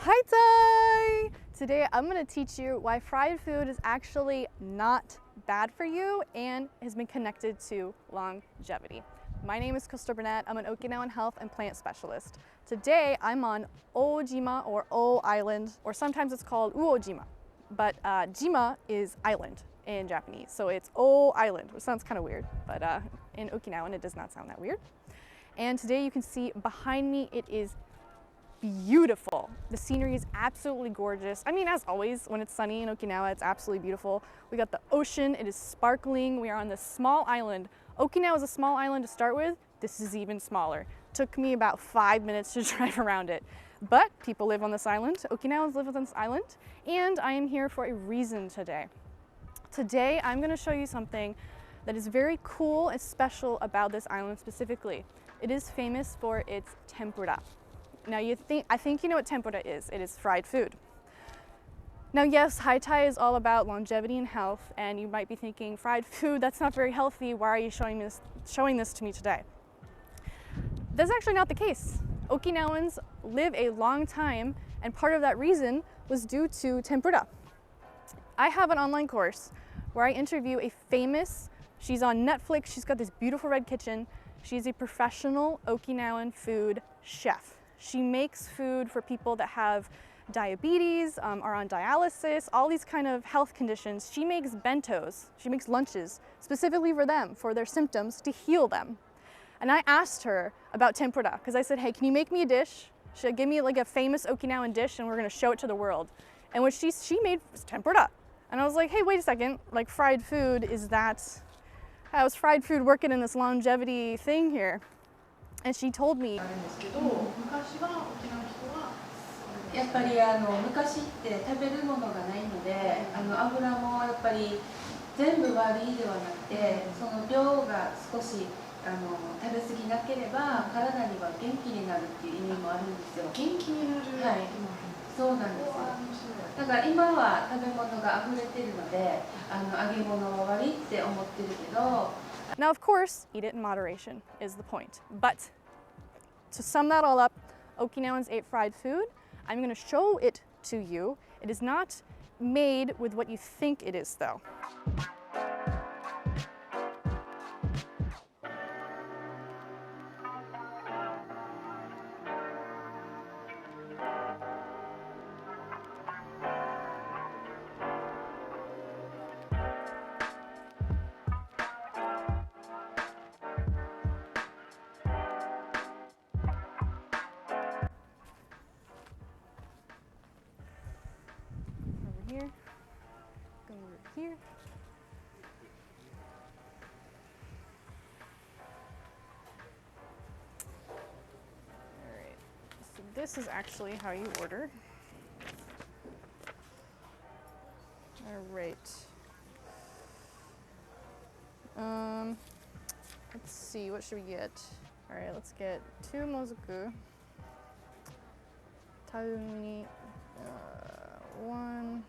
Hi! Today I'm going to teach you why fried food is actually not bad for you and has been connected to longevity. My name is Christal Burnette. I'm an Okinawan health and plant specialist. Today I'm on Ojima or O Island, or sometimes it's called Uojima. But Jima is island in Japanese, so it's O Island, which sounds kind of weird, but in Okinawan it does not sound that weird. And today you can see behind me it is beautiful. The scenery is absolutely gorgeous. I mean, as always, when it's sunny in Okinawa, it's absolutely beautiful. We got the ocean, it is sparkling. We are on this small island. Okinawa is a small island to start with. This is even smaller. Took me about 5 minutes to drive around it. But people live on this island. Okinawans live on this island. And I am here for a reason today. Today, I'm going to show you something that is very cool and special about this island specifically. It is famous for its tempura. Now I think you know what tempura is. It is fried food. Now yes, Haitai is all about longevity and health, and you might be thinking, fried food, that's not very healthy. Why are you showing this to me today? That's actually not the case. Okinawans live a long time, and part of that reason was due to tempura. I have an online course where I interview a famous, she's on Netflix, she's got this beautiful red kitchen. She's a professional Okinawan food chef. She makes food for people that have diabetes, are on dialysis, all these kind of health conditions. She makes bentos, she makes lunches specifically for them, for their symptoms, to heal them. And I asked her about tempura, because I said, hey, can you make me a dish? She'll give me like a famous Okinawan dish and we're gonna show it to the world. And what she made was tempura. And I was like, hey, wait a second, like fried food, how's fried food working in this longevity thing here? And she told me, やっぱり昔って食べるものがないので、油もやっぱり全部悪いではなくて、その量が少し食べ過ぎなければ体には元気になるっていう意味もあるんですよ。元気になる。はい。そうなんですよ。だから今は食べ物が溢れてるので、揚げ物は悪いって思ってるけど。Now, of course, eat it in moderation is the point. But to sum that all up, Okinawans ate fried food. I'm going to show it to you. It is not made with what you think it is, though. Here, go over here. All right, so this is actually how you order. All right. Let's see, what should we get? All right, let's get 2 Mozuku. Tauni, 1,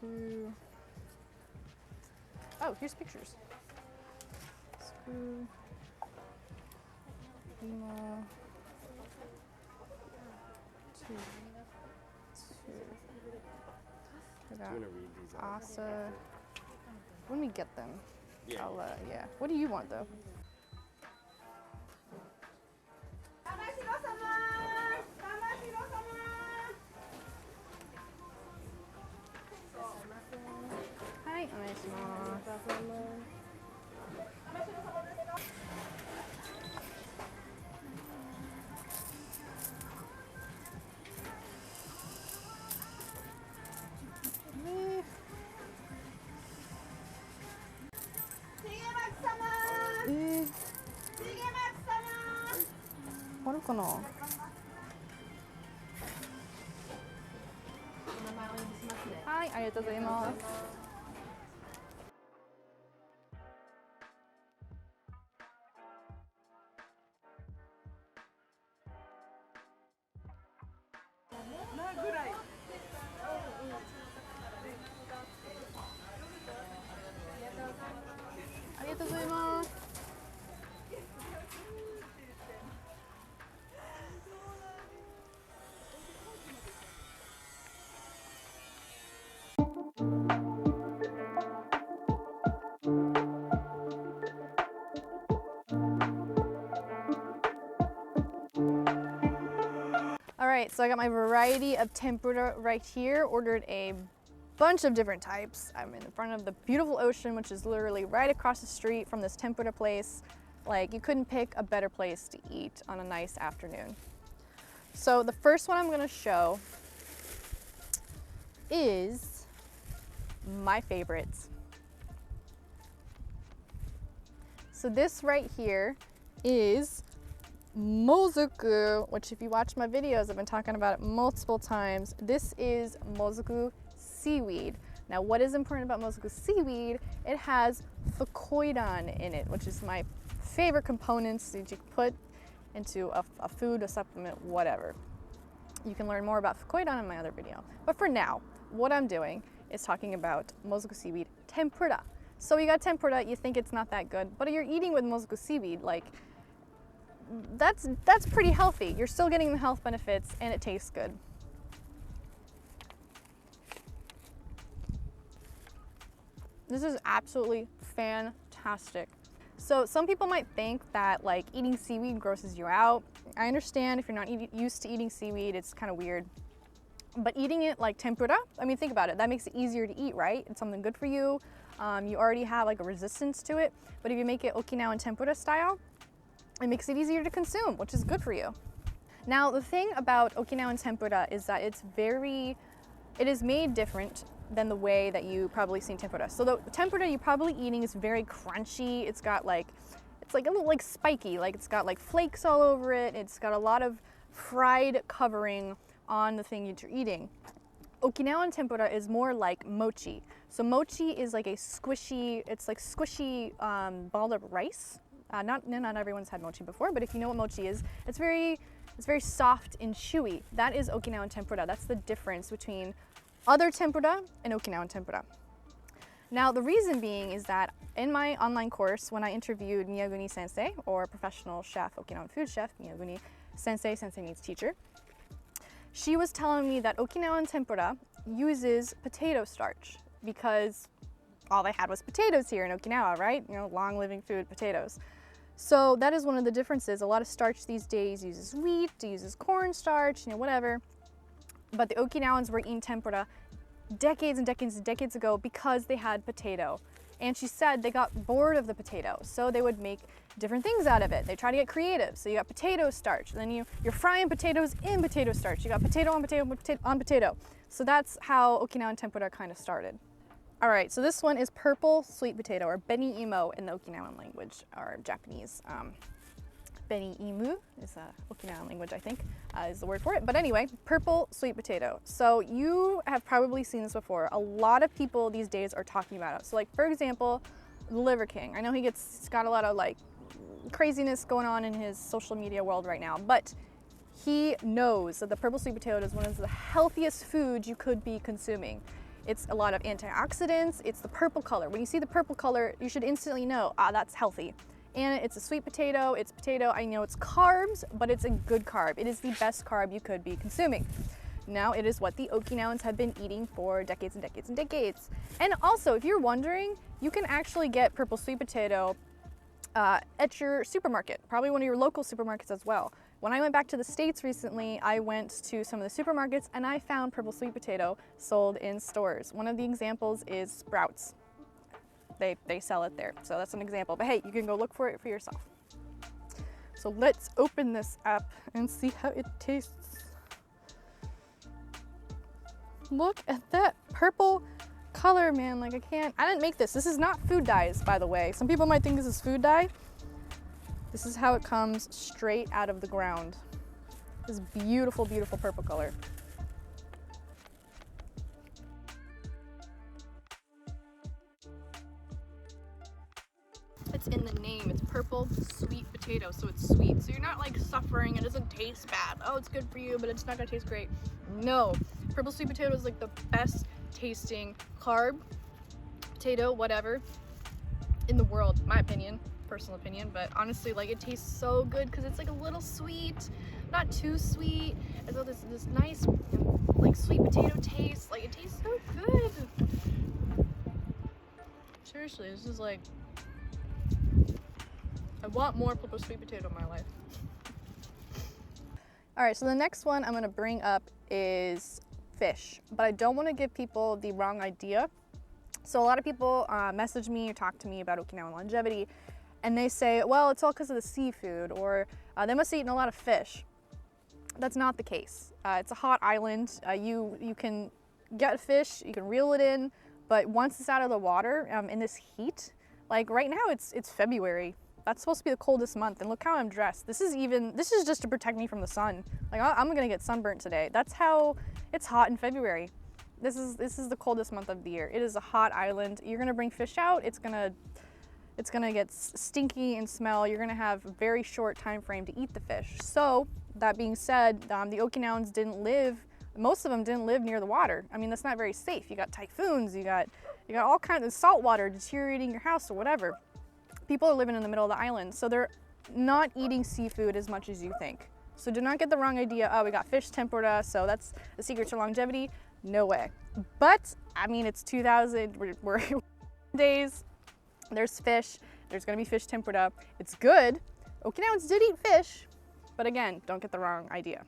2. Oh, here's pictures. Screw. Emo. 2. We got Asa. When we get them, yeah. Yeah. What do you want though? Hi, Whatかな? はい、ありがとうございます。ありがとうございます。All right, so I got my variety of tempura right here. Ordered a bunch of different types. I'm in front of the beautiful ocean, which is literally right across the street from this tempura place. Like, you couldn't pick a better place to eat on a nice afternoon. So the first one I'm gonna show is my favorites. So this right here is Mozuku, which if you watch my videos, I've been talking about it multiple times. This is Mozuku seaweed. Now, what is important about Mozuku seaweed? It has fukoidan in it, which is my favorite components that you can put into a food, a supplement, whatever. You can learn more about fukoidan in my other video. But for now, what I'm doing is talking about Mozuku seaweed tempura. So you got tempura, you think it's not that good, but you're eating with Mozuku seaweed, like, that's pretty healthy. You're still getting the health benefits and it tastes good. This is absolutely fantastic. So some people might think that like eating seaweed grosses you out. I understand if you're not used to eating seaweed, it's kind of weird. But eating it like tempura, I mean, think about it. That makes it easier to eat, right? It's something good for you. You already have like a resistance to it. But if you make it Okinawan tempura style, it makes it easier to consume, which is good for you. Now, the thing about Okinawan tempura is that it is made different than the way that you probably seen tempura. So the tempura you're probably eating is very crunchy. It's got like, it's like a little like spiky, like it's got like flakes all over it. It's got a lot of fried covering on the thing that you're eating. Okinawan tempura is more like mochi. So mochi is like a squishy, it's like squishy ball of rice. Not everyone's had mochi before, but if you know what mochi is, it's very soft and chewy. That is Okinawan tempura. That's the difference between other tempura and Okinawan tempura. Now, the reason being is that in my online course, when I interviewed Miyaguni sensei, or professional chef, Okinawan food chef, Miyaguni sensei means teacher, she was telling me that Okinawan tempura uses potato starch because all they had was potatoes here in Okinawa, right? You know, long living food, potatoes. So that is one of the differences. A lot of starch these days uses wheat, uses cornstarch, you know, whatever. But the Okinawans were eating tempura decades and decades and decades ago because they had potato. And she said they got bored of the potato, so they would make different things out of it. They try to get creative. So you got potato starch, and then you're frying potatoes in potato starch. You got potato on potato on potato. So that's how Okinawan tempura kind of started. All right, so this one is purple sweet potato, or beni imo in the Okinawan language, or Japanese. Beni imu is Okinawan language, I think, is the word for it. But anyway, purple sweet potato. So you have probably seen this before. A lot of people these days are talking about it. So like, for example, the Liver King. I know he's got a lot of like craziness going on in his social media world right now, but he knows that the purple sweet potato is one of the healthiest foods you could be consuming. It's a lot of antioxidants. It's the purple color. When you see the purple color, you should instantly know, that's healthy. And it's a sweet potato. It's potato. I know it's carbs, but it's a good carb. It is the best carb you could be consuming. Now, it is what the Okinawans have been eating for decades and decades and decades. And also, if you're wondering, you can actually get purple sweet potato at your supermarket, probably one of your local supermarkets as well. When I went back to the States recently, I went to some of the supermarkets and I found purple sweet potato sold in stores. One of the examples is Sprouts. They sell it there, so that's an example. But hey, you can go look for it for yourself. So let's open this up and see how it tastes. Look at that purple color, man. Like, I didn't make this. This is not food dyes, by the way. Some people might think this is food dye. This is how it comes straight out of the ground. This beautiful, beautiful purple color. It's in the name. It's purple sweet potato, so it's sweet. So you're not like suffering. It doesn't taste bad. Oh, it's good for you, but it's not gonna taste great. No, purple sweet potato is like the best tasting carb, potato, whatever, in the world, in my opinion. personal opinion, but honestly, like, it tastes so good because it's like a little sweet, not too sweet, as well as this nice, like, sweet potato taste. Like, it tastes so good. Seriously, this is like, I want more purple sweet potato in my life. All right, so the next one I'm gonna bring up is fish, but I don't wanna give people the wrong idea. So a lot of people message me or talk to me about Okinawan longevity, and they say, well, it's all because of the seafood, or they must have eaten a lot of fish. That's not the case. It's a hot island. You can get fish, you can reel it in, but once it's out of the water in this heat, like right now it's February. That's supposed to be the coldest month, and look how I'm dressed. This is just to protect me from the sun. Like, I'm gonna get sunburnt today. That's how it's hot in February. This is the coldest month of the year. It is a hot island. You're gonna bring fish out. It's gonna get stinky and smell. You're gonna have a very short time frame to eat the fish. So that being said, the Okinawans most of them didn't live near the water. I mean, that's not very safe. You got typhoons. You got all kinds of salt water deteriorating your house or whatever. People are living in the middle of the island, so they're not eating seafood as much as you think. So do not get the wrong idea, oh, we got fish tempura, so that's the secret to longevity. No way. But, I mean, it's 2000, we're days, there's fish, there's gonna be fish tempura. It's good. Okinawans did eat fish, but again, don't get the wrong idea.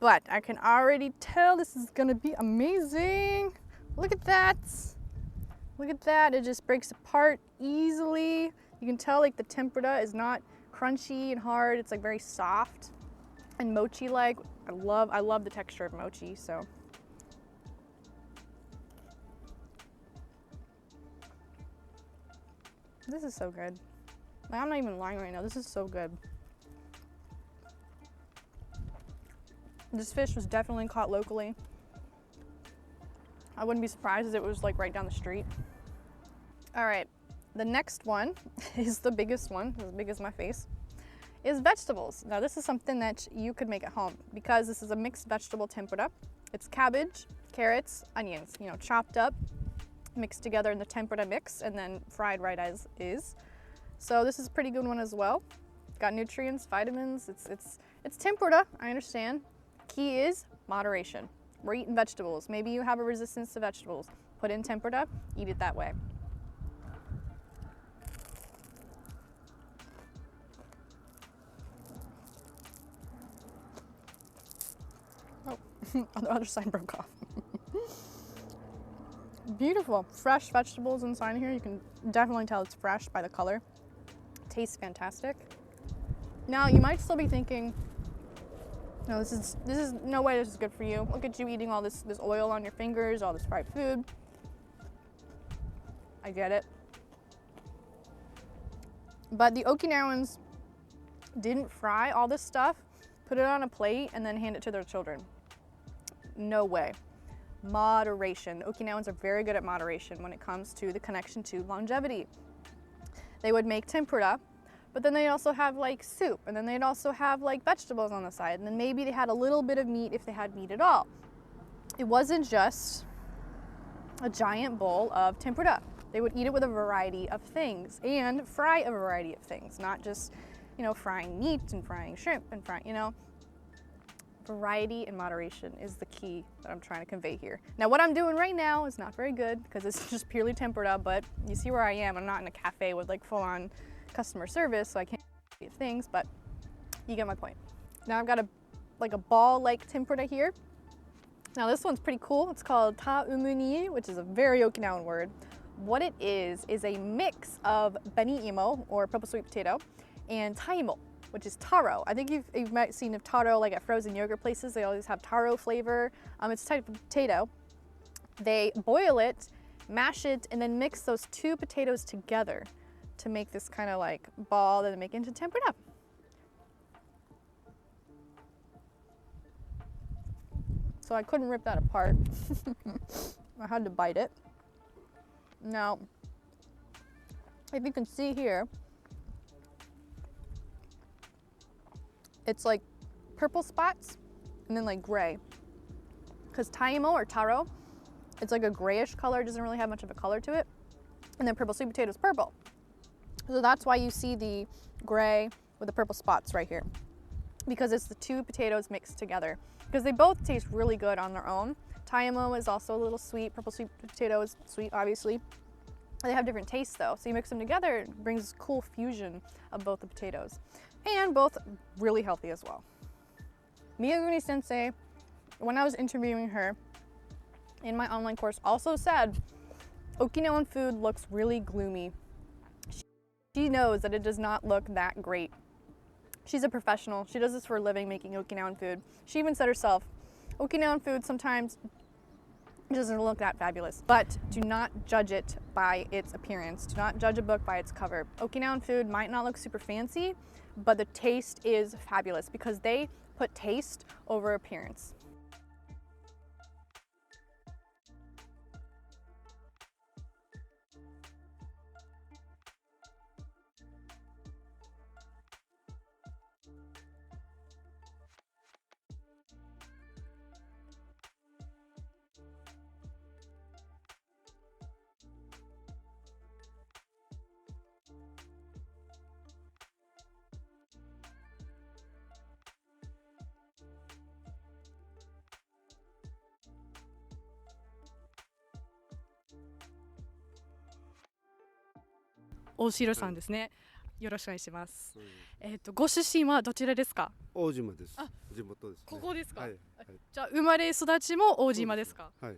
But I can already tell this is gonna be amazing. Look at that. Look at that, it just breaks apart easily. You can tell like the tempura is not crunchy and hard, it's like very soft and mochi-like. I love the texture of mochi, so. This is so good. Like, I'm not even lying right now, this is so good. This fish was definitely caught locally. I wouldn't be surprised if it was like right down the street. All right, the next one is the biggest one, as big as my face, is vegetables. Now this is something that you could make at home because this is a mixed vegetable tempura. It's cabbage, carrots, onions, chopped up, mixed together in the tempura mix and then fried right as is. So this is a pretty good one as well. Got nutrients, vitamins, it's tempura, I understand. Key is moderation. We're eating vegetables. Maybe you have a resistance to vegetables. Put in tempura, eat it that way. Oh, on the other side broke off. Beautiful, fresh vegetables inside here. You can definitely tell it's fresh by the color. Tastes fantastic. Now you might still be thinking, no, this is no way this is good for you. Look at you eating all this oil on your fingers, all this fried food. I get it. But the Okinawans didn't fry all this stuff, put it on a plate, and then hand it to their children. No way. Moderation. Okinawans are very good at moderation when it comes to the connection to longevity. They would make tempura, but then they also have like soup, and then they'd also have like vegetables on the side, and then maybe they had a little bit of meat if they had meat at all. It wasn't just a giant bowl of tempura. They would eat it with a variety of things and fry a variety of things, not just, frying meat and frying shrimp and frying, Variety and moderation is the key that I'm trying to convey here. Now what I'm doing right now is not very good because it's just purely tempura, but you see where I am. I'm not in a cafe with like full-on customer service, so I can't do things, but you get my point. Now I've got a ball-like tempura here. Now this one's pretty cool. It's called ta umuni, which is a very Okinawan word. What it is a mix of beni imo, or purple sweet potato, and taimo, which is taro. I think you've might seen of taro like at frozen yogurt places. They always have taro flavor. It's a type of potato. They boil it, mash it, and then mix those two potatoes together to make this kind of like ball that they make into tempura. So I couldn't rip that apart. I had to bite it. Now, if you can see here, it's like purple spots and then like gray. Because taimo or taro, it's like a grayish color, doesn't really have much of a color to it. And then purple sweet potato is purple. So that's why you see the gray with the purple spots right here, because it's the two potatoes mixed together, because they both taste really good on their own. Taimo is also a little sweet. Purple sweet potato is sweet, obviously. They have different tastes though, so you mix them together, it brings this cool fusion of both the potatoes, and both really healthy as well. Miyaguni sensei, when I was interviewing her in my online course, also said Okinawan food looks really gloomy. She knows that it does not look that great. She's a professional. She does this for a living, making Okinawan food. She even said herself, Okinawan food sometimes doesn't look that fabulous, but do not judge it by its appearance. Do not judge a book by its cover. Okinawan food might not look super fancy, but the taste is fabulous because they put taste over appearance.大城さんですね。よろしくお願いします。ご出身はどちらですか？大島です。地元です、ね。ここですか？はい。じゃあ生まれ育ちも大島ですか？はい。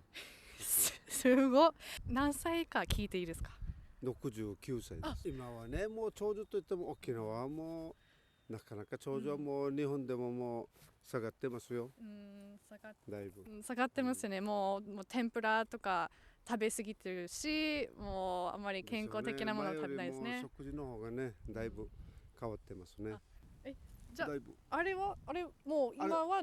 すごい。何歳か聞いていいですか？69歳です。今はね、もう長寿といっても沖縄はもうなかなか長寿はもう日本でももう下がってますよ。だいぶ。下がってますね。もう天ぷらとか食べ過ぎてるし、もうあまり健康的なものを食べないですね。食事の方がね、だいぶ変わってますね。じゃああれもう今は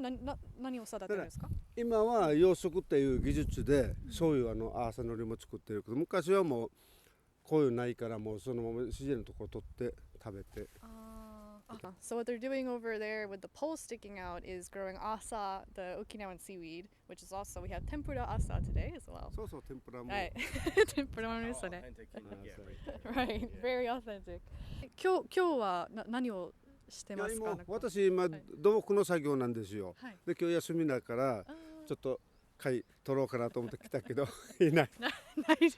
何を育てるんですか？今は養殖っていう技術で、そういうアーサのりも作ってるけど、昔はもうこういうないからもうそのまま自然のところ取って食べて。So what they're doing over there with the pole sticking out is growing asa, the Okinawan seaweed, which is also, we have tempura asa today as well. そうそう、天ぷらも。はい。天ぷらもありましたね。Right, very authentic. 今日は何をしてますか？私今土木の作業なんですよ。で今日休みだからちょっと貝取ろうかなと思って来たけどいない。ないじ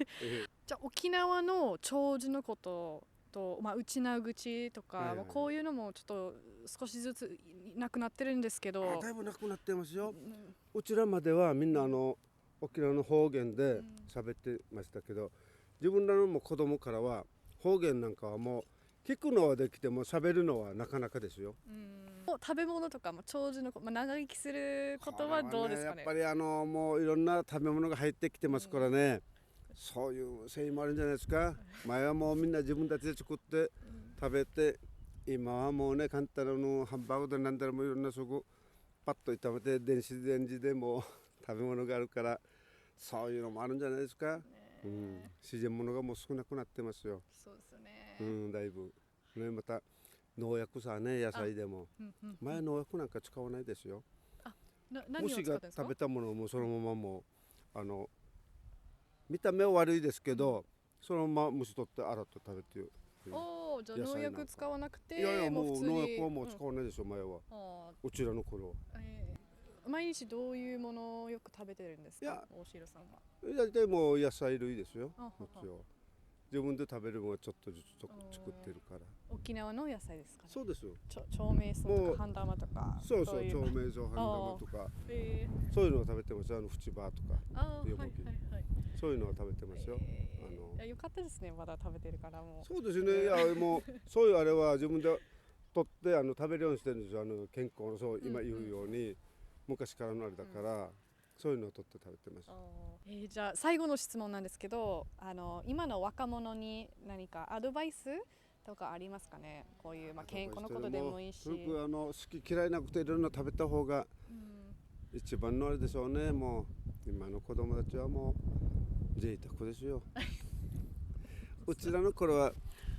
ゃあ沖縄の長寿のことと、内縄口とか、こういうのもちょっと少しずつなくなってるんですけど。だいぶなくなってますよ。うちらまではみんな沖縄の方言で喋ってましたけど、自分らのも子供からは方言なんかはもう聞くのはできても喋るのはなかなかですよ。食べ物とかも長寿の、長生きすることはどうですかね。やっぱりもういろんな食べ物が入ってきてますからね。そういうせいもあるんじゃないですか。前はもうみんな自分たちで作って食べて、今はもうね簡単なハンバーグでなんだろうもいろんなすぐパッと炒めて電子レンジでもう食べ物があるから、そういうのもあるんじゃないですか。自然物がもう少なくなってますよ。そうですよね。だいぶね、また農薬さね、野菜でも前農薬なんか使わないですよ。虫が食べたものもそのままもう見た目は悪いですけど、そのまま虫取って洗って食べてる。じゃあ農薬使わなくて、いやもう農薬はもう使わないでしょ、前は。うちらの頃。毎日どういうものをよく食べてるんですか、大城さんは。大体もう野菜類ですよ。自分で食べるものはちょっとずつ作ってるから。沖縄の野菜ですかね。そうですよ。長命草とか半玉とか。そうそう、長命草半玉とか。そういうのを食べてます。縁葉とか。そういうのは食べてますよ。よかったですね、まだ食べてるからもう。そうですね。いやもうそういうあれは自分で取って食べるようにしてるんですよ。健康のそう今言うように昔からのあれだから。そういうのを取って食べてます。じゃあ最後の質問なんですけど、今の若者に何かアドバイスとかありますかね。こういう健康のことでもいいし。好き嫌いなくていろんな食べた方が一番のあれでしょうね。もう今の子供たちはもう贅沢ですよ。うちらの頃は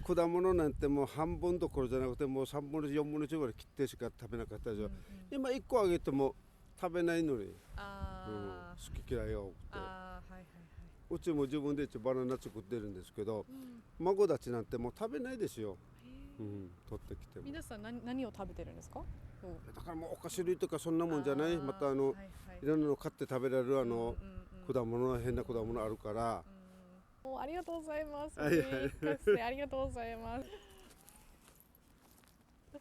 果物なんてもう半分どころじゃなくてもう3分の1、4分の1ぐらい切ってしか食べなかったでしょ。今1個あげても食べないのに。好き嫌いが多くて、うちも自分でバナナ作ってるんですけど、孫たちなんてもう食べないですよ。取ってきても。皆さん何を食べてるんですか？だからもうお菓子類とかそんなもんじゃない。またいろんなの買って食べられる果物、変な果物あるから。ありがとうございます。ありがとうございます。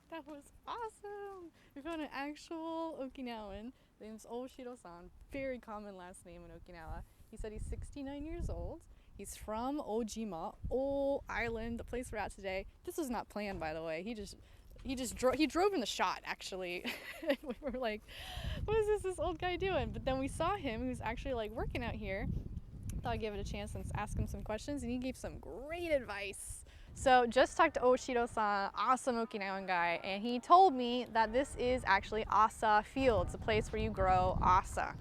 That was awesome! We found an actual Okinawan. His name's Oshiro-san. Very common last name in Okinawa. He said he's 69 years old. He's from Ojima, Island, the place we're at today. This was not planned, by the way. He drove in the shot, actually. We were like, what is this old guy doing? But then we saw him. He was actually like working out here. Thought I'd give it a chance and ask him some questions, and he gave some great advice. So just talked to Oshiro-san, awesome Okinawan guy, and he told me that this is actually asa fields, a place where you grow asa.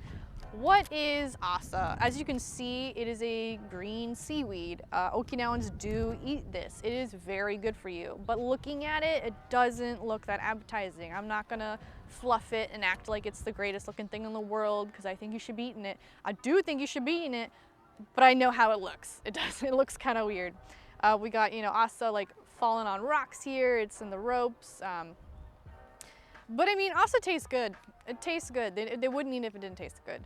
What is asa? As you can see, it is a green seaweed. Okinawans do eat this. It is very good for you, but looking at it, it doesn't look that appetizing. I'm not gonna fluff it and act like it's the greatest looking thing in the world because I think you should be eating it. I do think you should be eating it, but I know how it looks. It looks kind of weird. We got, asa like falling on rocks here. It's in the ropes. But I mean, asa tastes good. It tastes good. They wouldn't eat it if it didn't taste good.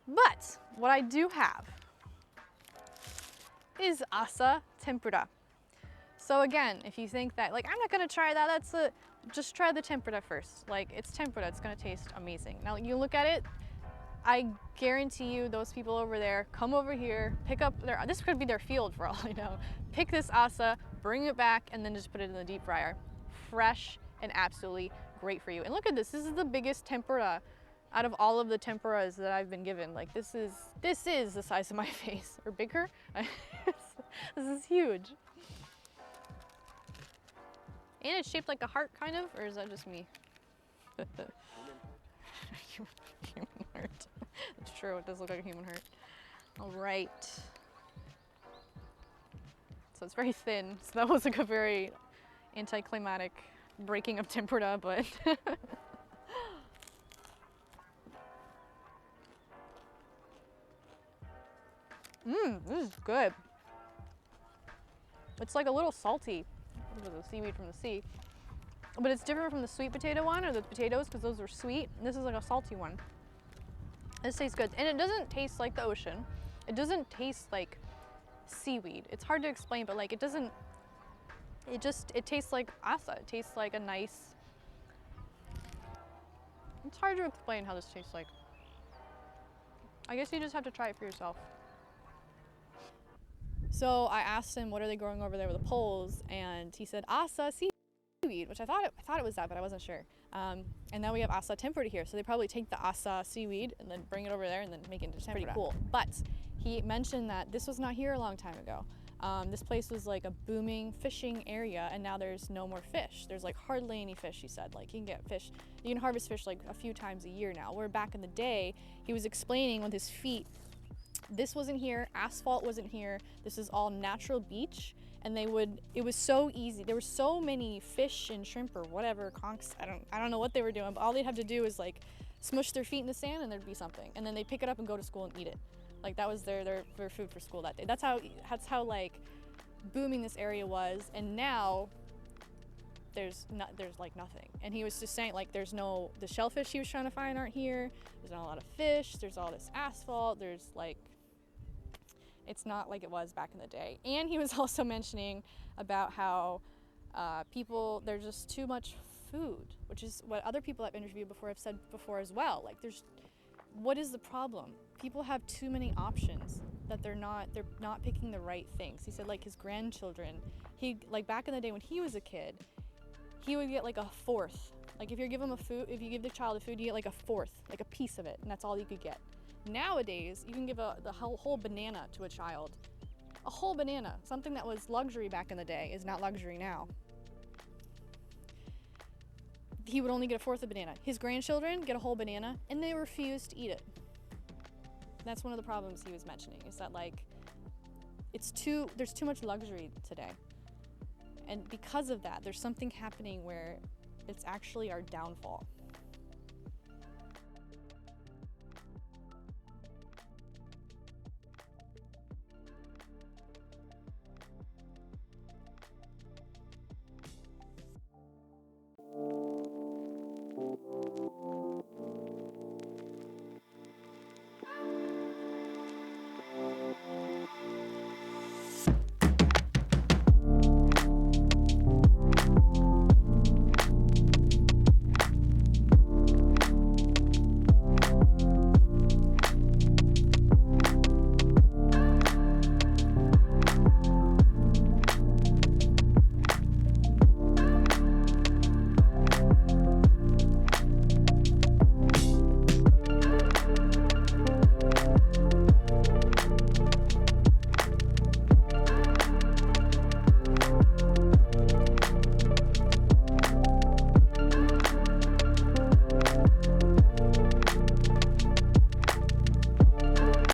But what I do have is asa tempura. So again, if you think that, like, I'm not gonna try that, just try the tempura first. Like, it's tempura, it's gonna taste amazing. Now, you look at it, I guarantee you those people over there come over here, pick up this could be their field for all I know. Pick this asa, bring it back, and then just put it in the deep fryer. Fresh and absolutely great for you. And look at this is the biggest tempura out of all of the tempuras that I've been given. Like, this is the size of my face, or bigger. This is huge. And it's shaped like a heart, kind of, or is that just me? Human heart. It's true, it does look like a human heart. All right. So it's very thin, so that was like a very anticlimactic breaking of tempura, but this is good. It's like a little salty because of the seaweed from the sea, but it's different from the sweet potato one or the potatoes because those are sweet. This is like a salty one. This tastes good, and it doesn't taste like the ocean. It doesn't taste like seaweed. It's hard to explain, but like it tastes like asa. It tastes like a nice, it's hard to explain how this tastes like. I guess you just have to try it for yourself. So I asked him, what are they growing over there with the poles? And he said, asa seaweed, which I thought it was that, but I wasn't sure. And now we have asa tempura here. So they probably take the asa seaweed and then bring it over there and then make it into tempura. Pretty cool. But he mentioned that this was not here a long time ago. This place was like a booming fishing area, and now there's no more fish. There's like hardly any fish, he said. Like, you can get fish, you can harvest fish like a few times a year now. Where back in the day, he was explaining with his feet, this wasn't here, asphalt wasn't here, this is all natural beach, and it was so easy. There were so many fish and shrimp or whatever, conchs, I don't know what they were doing, but all they'd have to do is like smush their feet in the sand and there'd be something. And then they'd pick it up and go to school and eat it. Like, that was their food for school that day. That's how like booming this area was, and now there's like nothing. And he was just saying, like, the shellfish he was trying to find aren't here, there's not a lot of fish, there's all this asphalt, there's like, it's not like it was back in the day. And he was also mentioning about how there's just too much food, which is what other people I've interviewed before have said before as well. Like, what is the problem? People have too many options that they're not picking the right things. He said, like, his grandchildren, like back in the day when he was a kid, he would get like a fourth. Like, if you give the child a food, you get like a fourth, like a piece of it, and that's all you could get. Nowadays, you can give the whole banana to a child. A whole banana, something that was luxury back in the day, is not luxury now. He would only get a fourth of banana. His grandchildren get a whole banana, and they refuse to eat it. That's one of the problems he was mentioning, is that, like, there's too much luxury today. And because of that, there's something happening where it's actually our downfall.